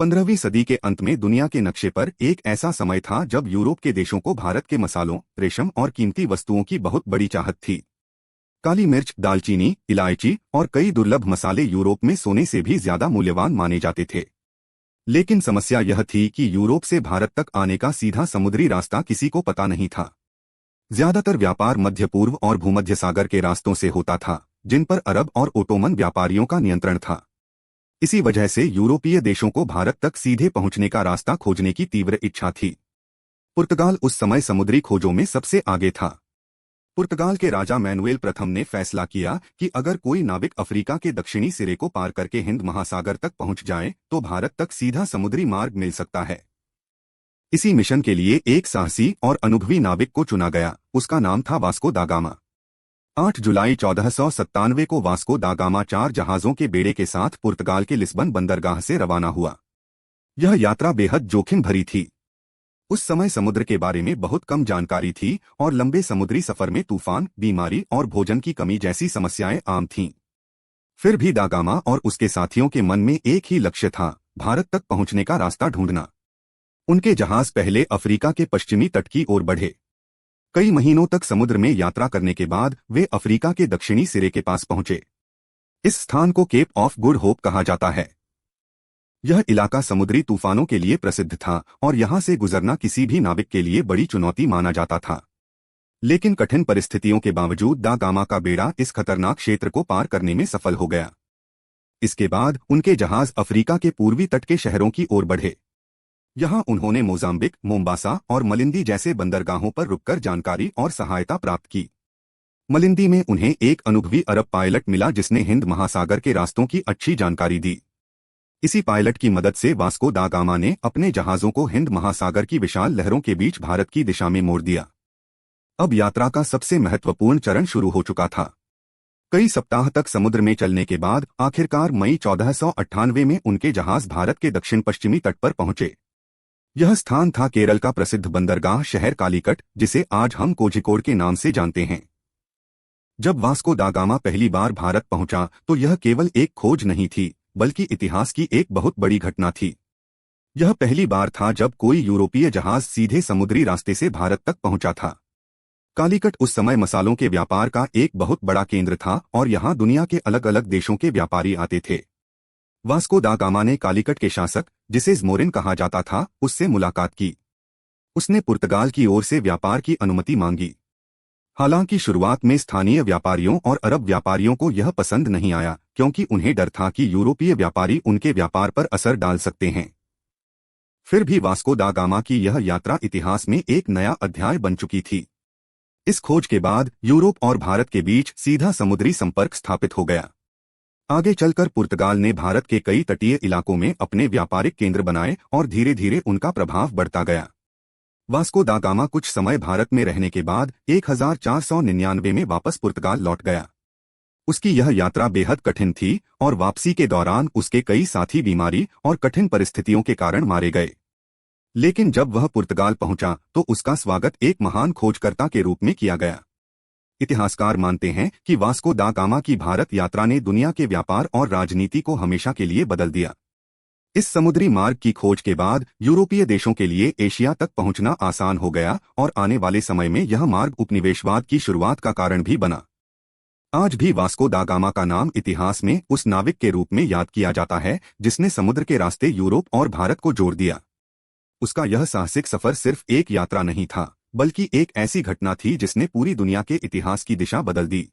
15वीं सदी के अंत में दुनिया के नक्शे पर एक ऐसा समय था जब यूरोप के देशों को भारत के मसालों, रेशम और कीमती वस्तुओं की बहुत बड़ी चाहत थी। काली मिर्च, दालचीनी, इलायची और कई दुर्लभ मसाले यूरोप में सोने से भी ज्यादा मूल्यवान माने जाते थे। लेकिन समस्या यह थी कि यूरोप से भारत तक आने का सीधा समुद्री रास्ता किसी को पता नहीं था। ज्यादातर व्यापार मध्य पूर्व और भूमध्य सागर के रास्तों से होता था, जिन पर अरब और ओटोमन व्यापारियों का नियंत्रण था। इसी वजह से यूरोपीय देशों को भारत तक सीधे पहुंचने का रास्ता खोजने की तीव्र इच्छा थी। पुर्तगाल उस समय समुद्री खोजों में सबसे आगे था। पुर्तगाल के राजा मैनुएल प्रथम ने फैसला किया कि अगर कोई नाविक अफ्रीका के दक्षिणी सिरे को पार करके हिंद महासागर तक पहुंच जाए तो भारत तक सीधा समुद्री मार्ग मिल सकता है। इसी मिशन के लिए एक साहसी और अनुभवी नाविक को चुना गया। उसका नाम था वास्को दा गामा। 8 जुलाई 1497 को वास्को दा गामा 4 जहाजों के बेड़े के साथ पुर्तगाल के लिस्बन बंदरगाह से रवाना हुआ। यह यात्रा बेहद जोखिम भरी थी। उस समय समुद्र के बारे में बहुत कम जानकारी थी और लंबे समुद्री सफर में तूफान, बीमारी और भोजन की कमी जैसी समस्याएं आम थीं। फिर भी दा गामा और उसके साथियों के मन में एक ही लक्ष्य था, भारत तक पहुंचने का रास्ता ढूंढना। उनके जहाज पहले अफ्रीका के पश्चिमी तट की ओर बढ़े। कई महीनों तक समुद्र में यात्रा करने के बाद वे अफ्रीका के दक्षिणी सिरे के पास पहुंचे। इस स्थान को केप ऑफ गुड होप कहा जाता है। यह इलाका समुद्री तूफानों के लिए प्रसिद्ध था और यहां से गुजरना किसी भी नाविक के लिए बड़ी चुनौती माना जाता था। लेकिन कठिन परिस्थितियों के बावजूद दा गामा का बेड़ा इस खतरनाक क्षेत्र को पार करने में सफल हो गया। इसके बाद उनके जहाज अफ्रीका के पूर्वी तट के शहरों की ओर बढ़े। यहां उन्होंने मोजाम्बिक, मोम्बासा और मलिंदी जैसे बंदरगाहों पर रुककर जानकारी और सहायता प्राप्त की। मलिंदी में उन्हें एक अनुभवी अरब पायलट मिला जिसने हिंद महासागर के रास्तों की अच्छी जानकारी दी। इसी पायलट की मदद से वास्को दा गामा ने अपने जहाजों को हिंद महासागर की विशाल लहरों के बीच भारत की दिशा में मोड़ दिया। अब यात्रा का सबसे महत्वपूर्ण चरण शुरू हो चुका था। कई सप्ताह तक समुद्र में चलने के बाद आखिरकार मई 1498 में उनके जहाज भारत के दक्षिण पश्चिमी तट पर पहुंचे। यह स्थान था केरल का प्रसिद्ध बंदरगाह शहर कालीकट, जिसे आज हम कोझिकोड के नाम से जानते हैं। जब वास्को दा गामा पहली बार भारत पहुंचा तो यह केवल एक खोज नहीं थी, बल्कि इतिहास की एक बहुत बड़ी घटना थी। यह पहली बार था जब कोई यूरोपीय जहाज सीधे समुद्री रास्ते से भारत तक पहुंचा था। कालीकट उस समय मसालों के व्यापार का एक बहुत बड़ा केंद्र था और यहां दुनिया के अलग अलग देशों के व्यापारी आते थे। वास्को दा गामा ने कालीकट के शासक, जिसे ज़मोरिन कहा जाता था, उससे मुलाकात की। उसने पुर्तगाल की ओर से व्यापार की अनुमति मांगी। हालांकि शुरुआत में स्थानीय व्यापारियों और अरब व्यापारियों को यह पसंद नहीं आया, क्योंकि उन्हें डर था कि यूरोपीय व्यापारी उनके व्यापार पर असर डाल सकते हैं। फिर भी वास्को दा गामा की यह यात्रा इतिहास में एक नया अध्याय बन चुकी थी। इस खोज के बाद यूरोप और भारत के बीच सीधा समुद्री संपर्क स्थापित हो गया। आगे चलकर पुर्तगाल ने भारत के कई तटीय इलाकों में अपने व्यापारिक केंद्र बनाए और धीरे धीरे उनका प्रभाव बढ़ता गया। वास्को दा गामा कुछ समय भारत में रहने के बाद 1499 में वापस पुर्तगाल लौट गया। उसकी यह यात्रा बेहद कठिन थी और वापसी के दौरान उसके कई साथी बीमारी और कठिन परिस्थितियों के कारण मारे गए। लेकिन जब वह पुर्तगाल पहुंचा तो उसका स्वागत एक महान खोजकर्ता के रूप में किया गया। इतिहासकार मानते हैं कि वास्को दा गामा की भारत यात्रा ने दुनिया के व्यापार और राजनीति को हमेशा के लिए बदल दिया। इस समुद्री मार्ग की खोज के बाद यूरोपीय देशों के लिए एशिया तक पहुंचना आसान हो गया और आने वाले समय में यह मार्ग उपनिवेशवाद की शुरुआत का कारण भी बना। आज भी वास्को दा गामा का नाम इतिहास में उस नाविक के रूप में याद किया जाता है जिसने समुद्र के रास्ते यूरोप और भारत को जोड़ दिया। उसका यह साहसिक सफर सिर्फ एक यात्रा नहीं था, बल्कि एक ऐसी घटना थी जिसने पूरी दुनिया के इतिहास की दिशा बदल दी।